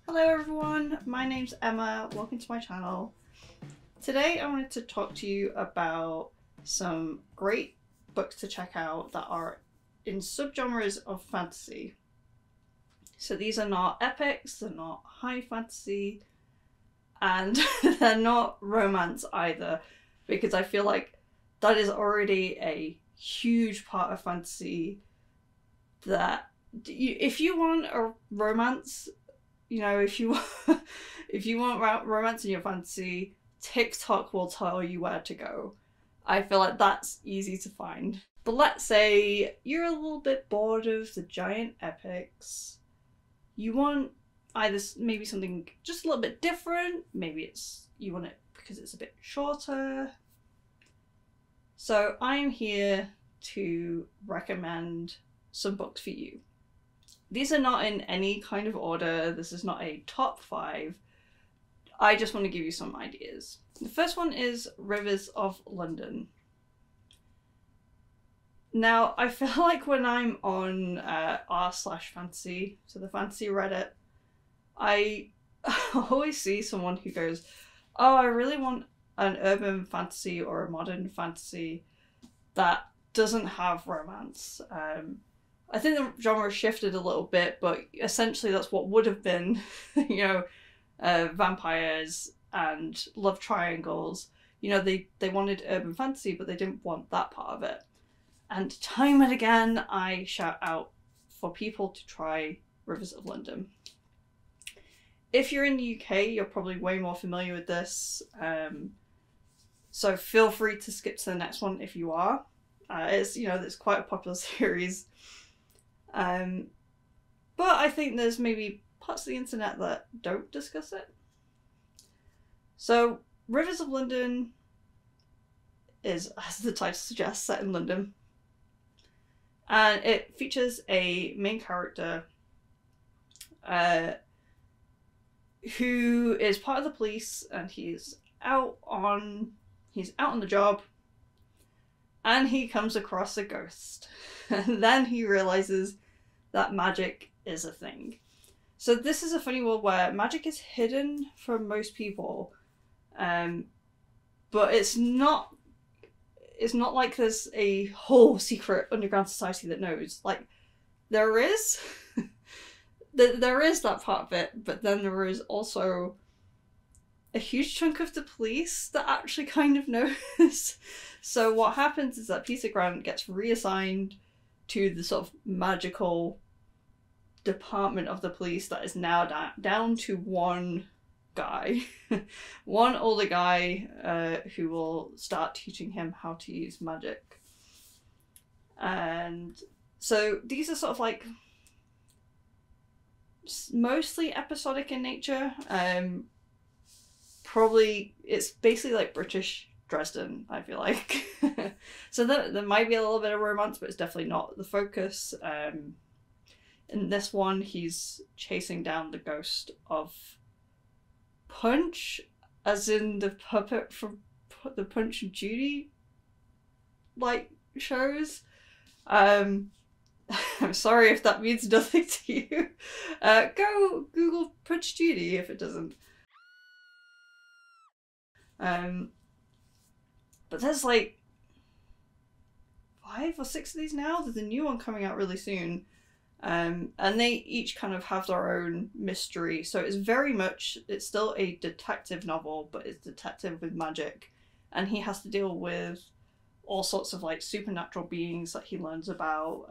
Hello everyone, my name's Emma, welcome to my channel. Today I wanted to talk to you about some great books to check out that are in subgenres of fantasy. So these are not epics, they're not high fantasy, and they're not romance either, because I feel like that is already a huge part of fantasy that if you want a romance, you know, if you want romance in your fantasy, TikTok will tell you where to go. I feel like that's easy to find. But let's say you're a little bit bored of the giant epics. You want either maybe something just a little bit different, maybe you want it because it's a bit shorter. So I'm here to recommend some books for you. These are not in any kind of order. This is not a top 5. I just want to give you some ideas. The first one is Rivers of London. Now, I feel like when I'm on r/fantasy, so the fantasy Reddit, I always see someone who goes, oh, I really want an urban fantasy or a modern fantasy that doesn't have romance. I think the genre shifted a little bit, but essentially that's what would have been, you know, vampires and love triangles. You know, they wanted urban fantasy, but they didn't want that part of it. And time and again, I shout out for people to try Rivers of London. If you're in the UK, you're probably way more familiar with this. So feel free to skip to the next one if you are. It's quite a popular series. But I think there's maybe parts of the internet that don't discuss it. So Rivers of London is, as the title suggests, set in London. And it features a main character who is part of the police, and he's out on the job, and he comes across a ghost. And then he realizes that magic is a thing. So this is a funny world where magic is hidden from most people, but it's not like there's a whole secret underground society that knows. Like, there is there is that part of it, but then there is also a huge chunk of the police that actually kind of knows. So what happens is that Peter Grant gets reassigned to the sort of magical department of the police that is now down to one guy, one older guy who will start teaching him how to use magic. And so these are sort of like mostly episodic in nature. Probably it's basically like British Dresden, I feel like. So there might be a little bit of romance, but it's definitely not the focus. In this one, he's chasing down the ghost of Punch, as in the puppet from the Punch and Judy like shows. I'm sorry if that means nothing to you. Go Google Punch Judy if it doesn't. But there's like 5 or 6 of these now. There's a new one coming out really soon. And they each kind of have their own mystery. So it's still a detective novel, but it's detective with magic. And he has to deal with all sorts of like supernatural beings that he learns about.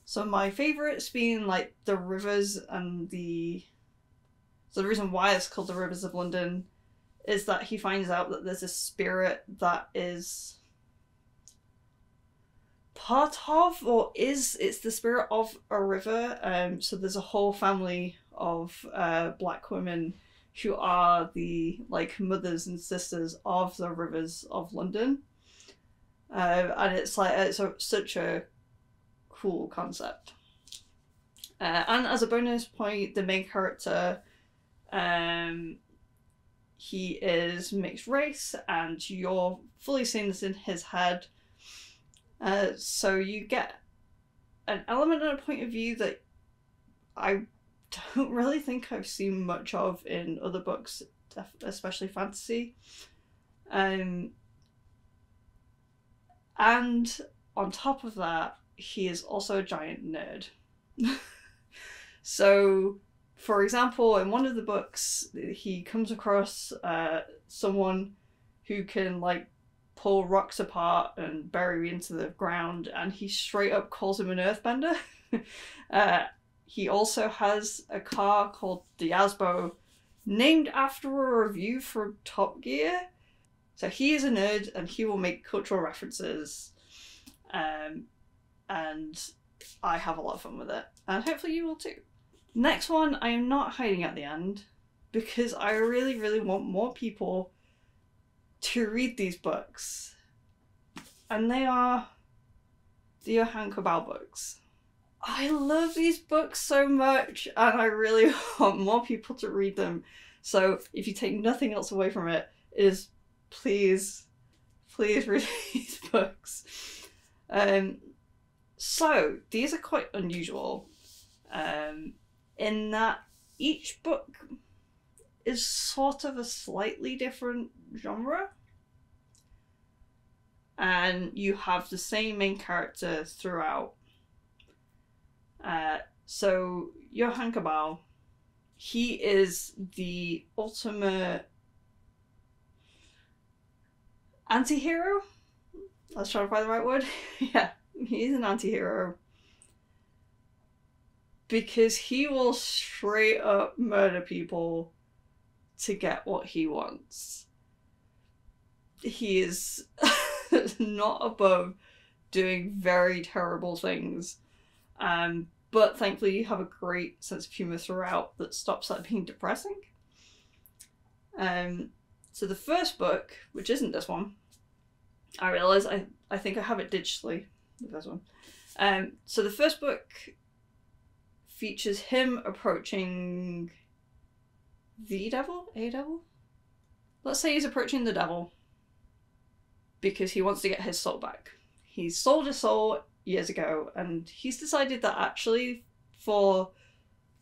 So my favourites being like the rivers and so the reason why it's called the Rivers of London is that he finds out that there's a spirit that is part of, or it's the spirit of a river. So there's a whole family of black women who are the like mothers and sisters of the Rivers of London. And it's like such a cool concept. And as a bonus point, the main character, he is mixed race, and you're fully seeing this in his head. So you get an element and a point of view that I don't really think I've seen much of in other books, especially fantasy. And on top of that, he is also a giant nerd. So, for example, in one of the books, he comes across someone who can like pull rocks apart and bury into the ground, and he straight up calls him an earthbender. He also has a car called the Asbo, named after a review from Top Gear. So he is a nerd, and he will make cultural references, and I have a lot of fun with it, and hopefully you will too. Next one, I am not hiding at the end, because I really, really want more people to read these books, and they are the Johannes Cabal books. I love these books so much, and I really want more people to read them. So if you take nothing else away from it, is please read these books. So these are quite unusual, in that each book is sort of a slightly different genre, and you have the same main character throughout. So Johannes Cabal, he is the ultimate anti-hero? Let's try to find the right word. Yeah, he's an anti-hero. Because he will straight up murder people to get what he wants. He is not above doing very terrible things. But thankfully you have a great sense of humour throughout that stops that being depressing. So the first book, which isn't this one, I realise I think I have it digitally, the first one. So the first book features him approaching the devil? A devil? Let's say he's approaching the devil because he wants to get his soul back. He sold his soul years ago, and he's decided that actually for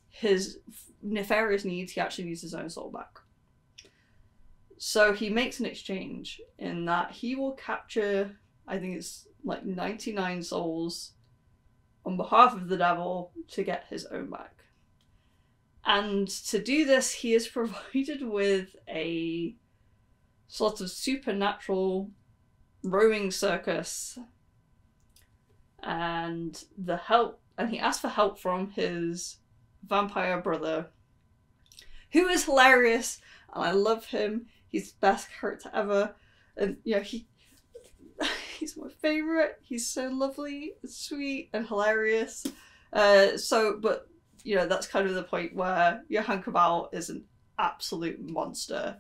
his nefarious needs, he actually needs his own soul back. So he makes an exchange in that he will capture, I think it's like 99 souls on behalf of the devil to get his own back. And to do this, he is provided with a sort of supernatural roaming circus, and he asks for help from his vampire brother, who is hilarious, and I love him. He's the best character ever, and you know, he's my favourite. He's so lovely, sweet, and hilarious. But you know, that's kind of the point where Johannes Cabal is an absolute monster,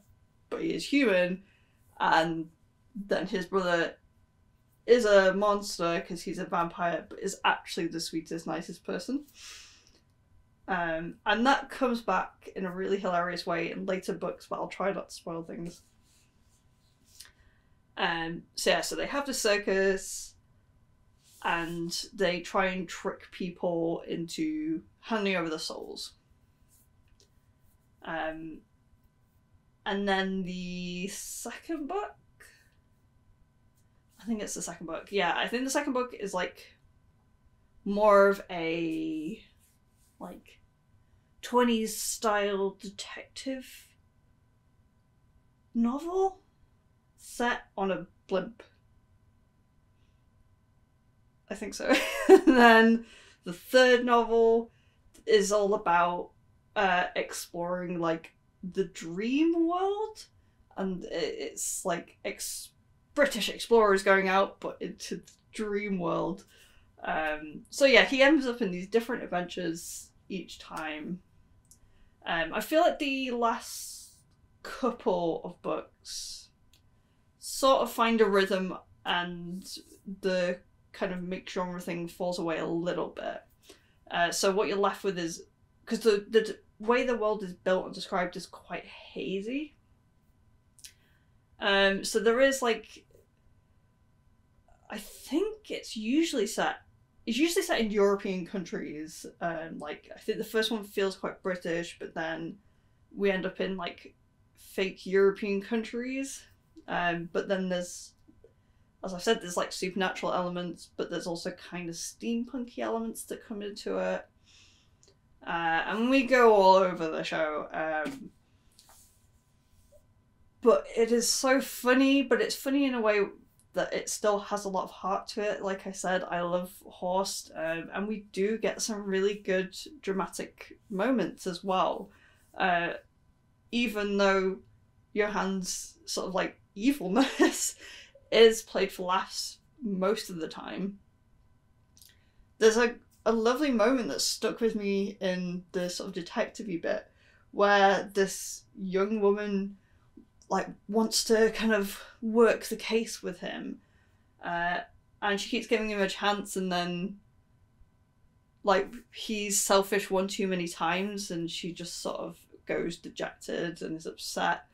but he is human, and then his brother is a monster because he's a vampire, but is actually the sweetest, nicest person. And that comes back in a really hilarious way in later books, but I'll try not to spoil things. So they have the circus, and they try and trick people into handing over the souls. And then the second book, I think it's the second book. Yeah, I think the second book is like more of a like 20s style detective novel set on a blimp. I think so. And then the third novel is all about exploring like the dream world, and it's like British explorers going out but into the dream world. So yeah, he ends up in these different adventures each time. I feel like the last couple of books sort of find a rhythm, and the kind of mixed genre thing falls away a little bit. So what you're left with is, because the way the world is built and described is quite hazy. So there is like, I think it's usually set it's usually set in European countries. Like I think the first one feels quite British, but then we end up in like fake European countries. But then there's, as I said, there's like supernatural elements, but there's also kind of steampunky elements that come into it. And we go all over the show. But it is so funny, but it's funny in a way that it still has a lot of heart to it. Like I said, I love Horst, and we do get some really good dramatic moments as well. Even though Johann's sort of like evilness is played for laughs most of the time, there's a lovely moment that stuck with me in the sort of detective-y bit where this young woman like wants to kind of work the case with him, and she keeps giving him a chance, and then like he's selfish one too many times, and she just sort of goes dejected and is upset.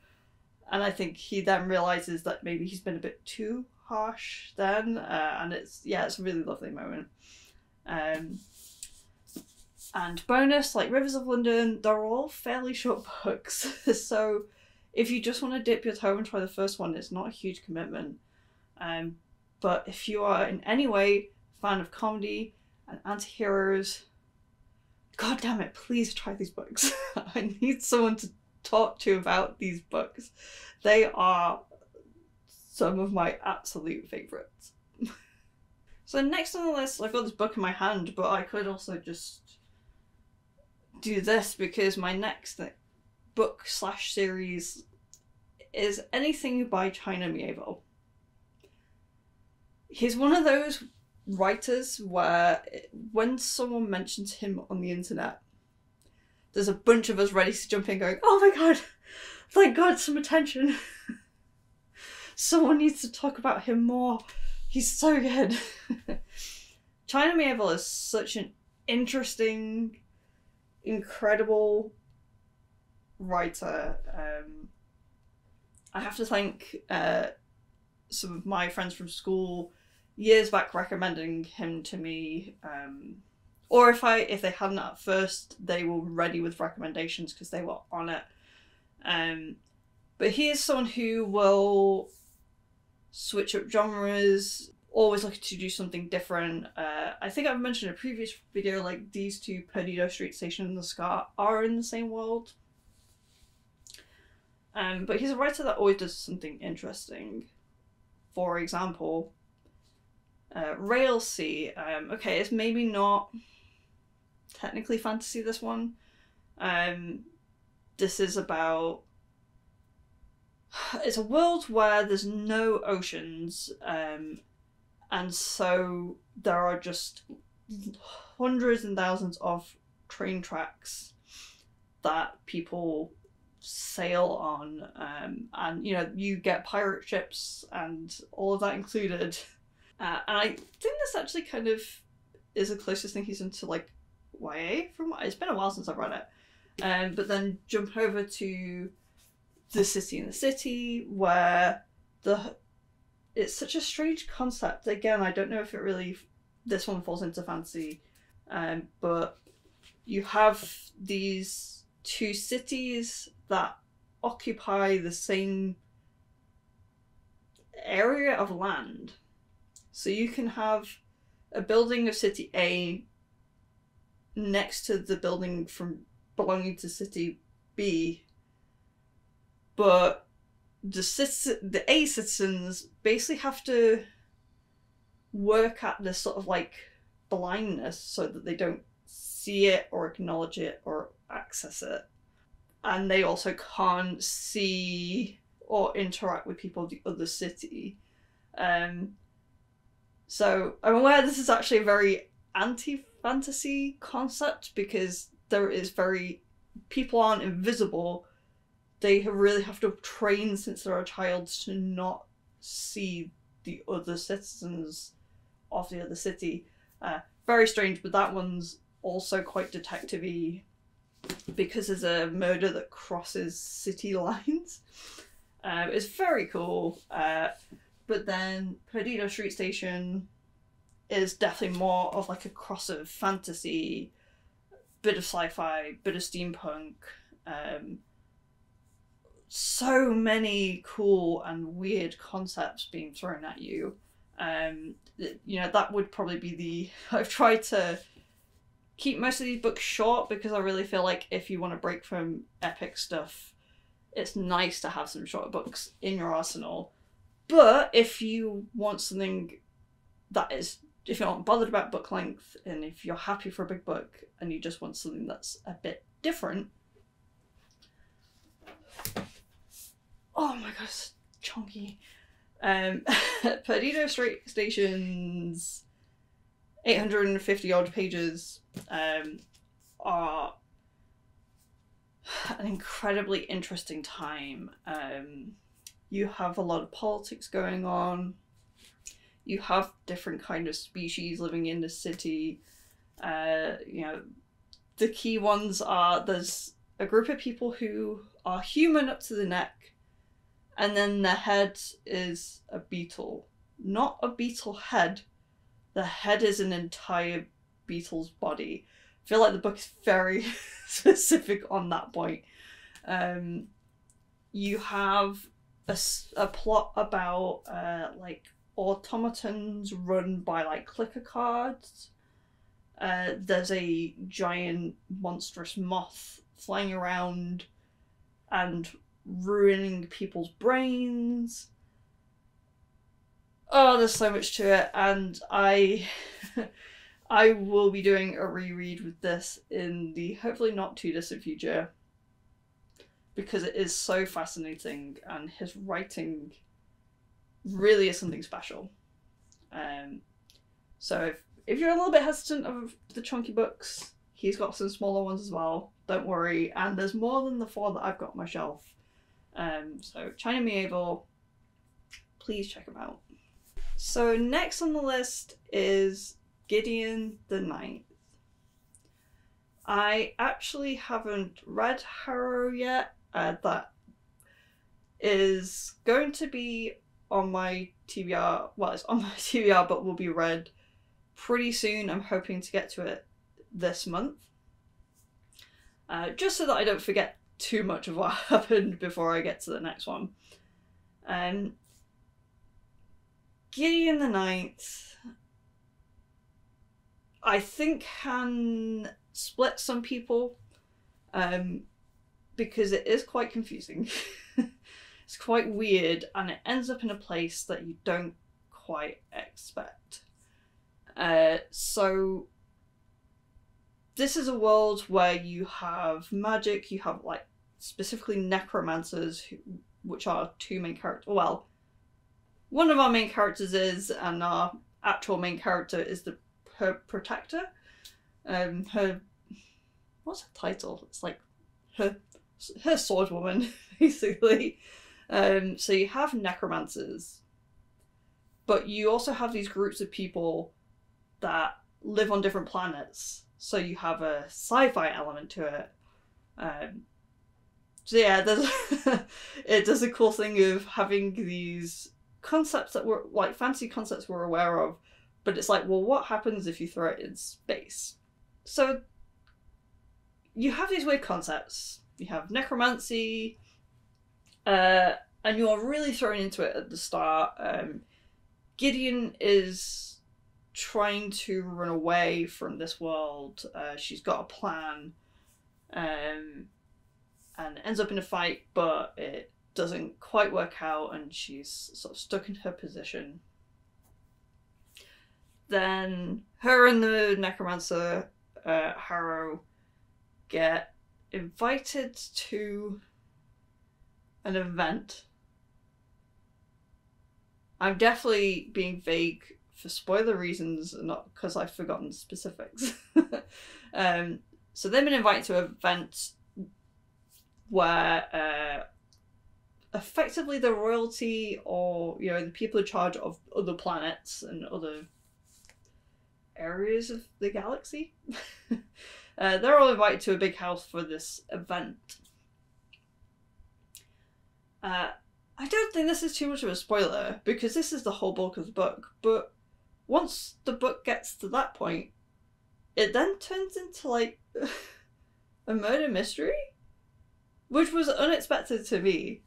And I think he then realizes that maybe he's been a bit too harsh then, and it's a really lovely moment. And bonus, like Rivers of London, they're all fairly short books, so if you just want to dip your toe and try the first one, it's not a huge commitment. But if you are in any way a fan of comedy and anti-heroes, god damn it, please try these books. I need someone to talk to about these books. They are some of my absolute favourites. So next on the list, I've got this book in my hand, but I could also just do this because my next book / series is anything by China Miéville. He's one of those writers where when someone mentions him on the internet, there's a bunch of us ready to jump in going, oh my god, thank god, some attention. Someone needs to talk about him more. He's so good. China Miéville is such an interesting, incredible writer. I have to thank some of my friends from school years back recommending him to me, or if they hadn't at first, they were ready with recommendations because they were on it. But he is someone who will switch up genres, always looking to do something different. I think I've mentioned in a previous video, like these two, Perdido Street Station and The Scar, are in the same world. But he's a writer that always does something interesting. For example, Railsea. Okay, it's maybe not technically fantasy, this one. This is about... It's a world where there's no oceans, and so there are just hundreds and thousands of train tracks that people sail on, and you get pirate ships and all of that included. And I think this actually kind of is the closest thing he's into like YA from what it's been a while since I've read it. But then jump over to The City in the City, where it's such a strange concept. Again, I don't know if this one falls into fantasy, but you have these two cities that occupy the same area of land. So you can have a building of City A next to the building belonging to City B, but the A citizens basically have to work at this sort of like blindness so that they don't see it or acknowledge it or access it. And they also can't see or interact with people of the other city. So I'm aware this is actually a very anti-fantasy concept because people aren't invisible. They really have to train since they're a child to not see the other citizens of the other city. Very strange, but that one's also quite detective-y because there's a murder that crosses city lines. It's very cool. But then Perdido Street Station is definitely more of like a cross of fantasy, bit of sci-fi, bit of steampunk. So many cool and weird concepts being thrown at you. You know, that would probably be the... I've tried to keep most of these books short because I really feel like if you want to break from epic stuff, it's nice to have some shorter books in your arsenal. But if you want something that is... If you're not bothered about book length, and if you're happy for a big book and you just want something that's a bit different... Oh my god, it's chunky. Perdido Station's 850 odd pages are an incredibly interesting time. You have a lot of politics going on. You have different kind of species living in the city. You know, the key ones are there's a group of people who are human up to the neck, and then the head is a beetle. Not a beetle head. The head is an entire beetle's body. I feel like the book is very specific on that point. You have a plot about like automatons run by like clicker cards. There's a giant monstrous moth flying around and ruining people's brains. Oh, there's so much to it, and I will be doing a reread with this in the hopefully not too distant future, because it is so fascinating and his writing really is something special. So if you're a little bit hesitant of the chunky books, he's got some smaller ones as well, don't worry, and there's more than the 4 that I've got on my shelf. So China Miéville, please check them out. So next on the list is Gideon the Ninth. I actually haven't read Harrow yet. That is going to be on my TBR. Well, it's on my TBR, but will be read pretty soon. I'm hoping to get to it this month. Just so that I don't forget too much of what happened before I get to the next one. Gideon the Ninth, I think, can split some people, because it is quite confusing. It's quite weird, and it ends up in a place that you don't quite expect. So this is a world where you have magic, you have like specifically necromancers, which are 2 main characters. Well, one of our main characters is, and our actual main character is her protector. Her, what's her title? It's like her sword woman, basically. So you have necromancers, but you also have these groups of people that live on different planets. So you have a sci-fi element to it. So yeah, it does a cool thing of having these concepts that were like fantasy concepts we're aware of, but it's like, well, what happens if you throw it in space? So you have these weird concepts. You have necromancy, and you are really thrown into it at the start. Gideon is trying to run away from this world. She's got a plan, and ends up in a fight, but it doesn't quite work out, and she's sort of stuck in her position. Then her and the necromancer, Harrow, get invited to an event. I'm definitely being vague for spoiler reasons, not because I've forgotten specifics. So they've been invited to an event where effectively the royalty, or you know, the people in charge of other planets and other areas of the galaxy, they're all invited to a big house for this event. I don't think this is too much of a spoiler, because this is the whole bulk of the book, but once the book gets to that point, it then turns into like a murder mystery, which was unexpected to me.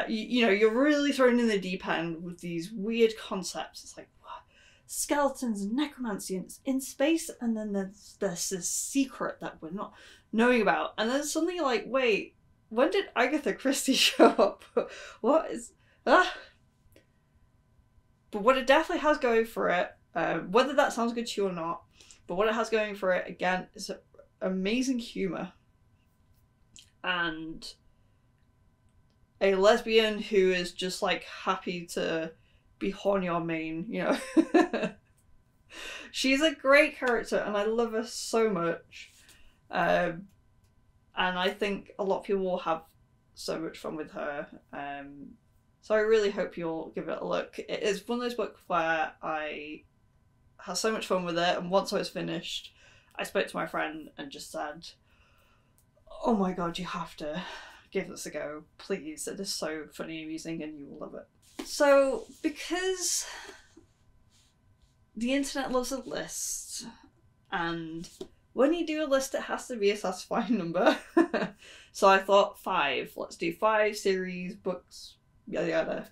You know, you're really thrown in the deep end with these weird concepts. It's like, what? Skeletons and necromancy, and it's in space, and then there's this secret that we're not knowing about. And then suddenly like, wait, when did Agatha Christie show up? What is... Ah! But what it definitely has going for it, whether that sounds good to you or not, but what it has going for it, again, is amazing humour. And a lesbian who is just like happy to be horny on main, you know. She's a great character and I love her so much. And I think a lot of people will have so much fun with her. So I really hope you'll give it a look. It is one of those books where I had so much fun with it, and once I was finished, I spoke to my friend and just said, oh my god, you have to give this a go, please. It is so funny and amusing and you will love it. So, because the internet loves a list, and when you do a list it has to be a satisfying number, so I thought 5. Let's do 5 series, books, yada yada.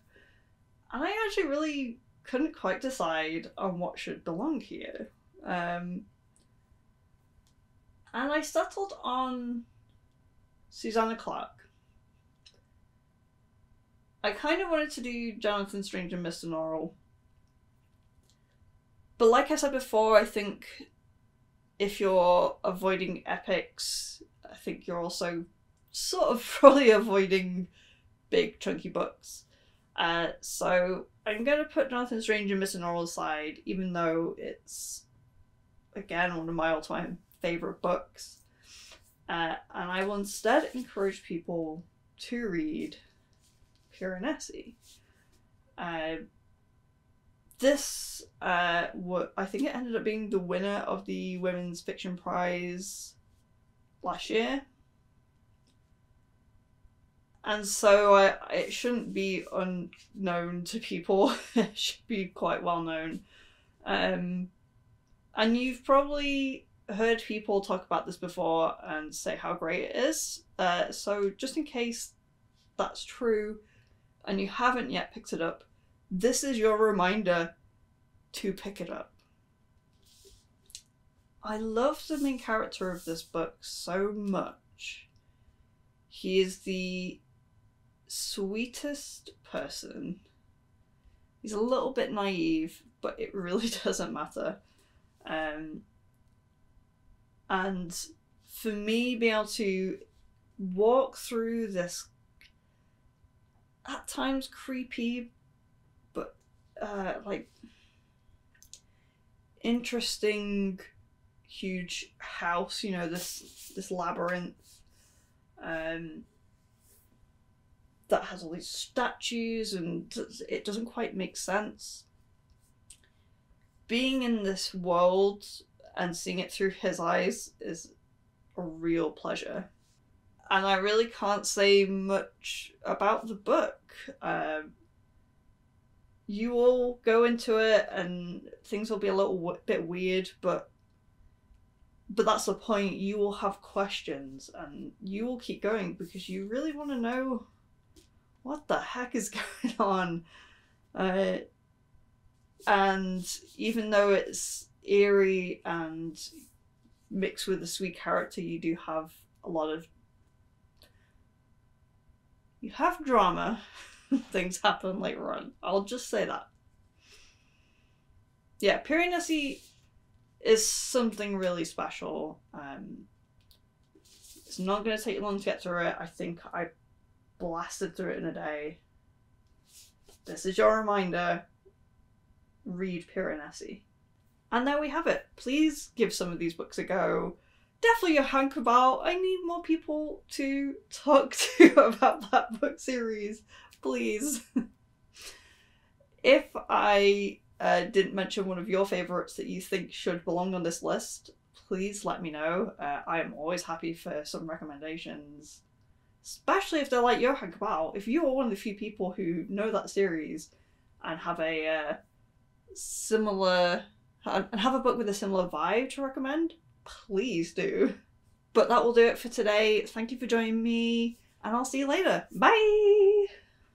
And I actually really couldn't quite decide on what should belong here. And I settled on Susanna Clarke. I kind of wanted to do Jonathan Strange and Mr. Norrell. But like I said before, I think if you're avoiding epics, I think you're also sort of probably avoiding big chunky books. So I'm going to put Jonathan Strange and Mr. Norrell aside, even though it's, again, one of my all-time favourite books. And I will instead encourage people to read Piranesi. This, I think it ended up being the winner of the Women's Fiction Prize last year. And so it shouldn't be unknown to people. It should be quite well known. And you've probably heard people talk about this before and say how great it is. So just in case that's true and you haven't yet picked it up, this is your reminder to pick it up. I love the main character of this book so much. He is the sweetest person. He's a little bit naive, but it really doesn't matter. And for me, being able to walk through this at times creepy, but like interesting, huge house, you know, this labyrinth, that has all these statues and it doesn't quite make sense. Being in this world and seeing it through his eyes is a real pleasure. And I really can't say much about the book. You all go into it and things will be a little bit weird, but that's the point. You will have questions and you will keep going because you really want to know what the heck is going on. And even though it's eerie and mixed with a sweet character, you do have a lot of... you have drama. Things happen later on. I'll just say that. Yeah, Piranesi is something really special. It's not going to take long to get through it. I think I blasted through it in a day. This is your reminder. Read Piranesi. And there we have it. Please give some of these books a go. Definitely Johannes Cabal. I need more people to talk to about that book series. Please. If I didn't mention one of your favourites that you think should belong on this list, please let me know. I am always happy for some recommendations. Especially if they're like Johannes Cabal. If you are one of the few people who know that series and have a similar and have a book with a similar vibe to recommend, please do. But that will do it for today. Thank you for joining me, and I'll see you later. Bye!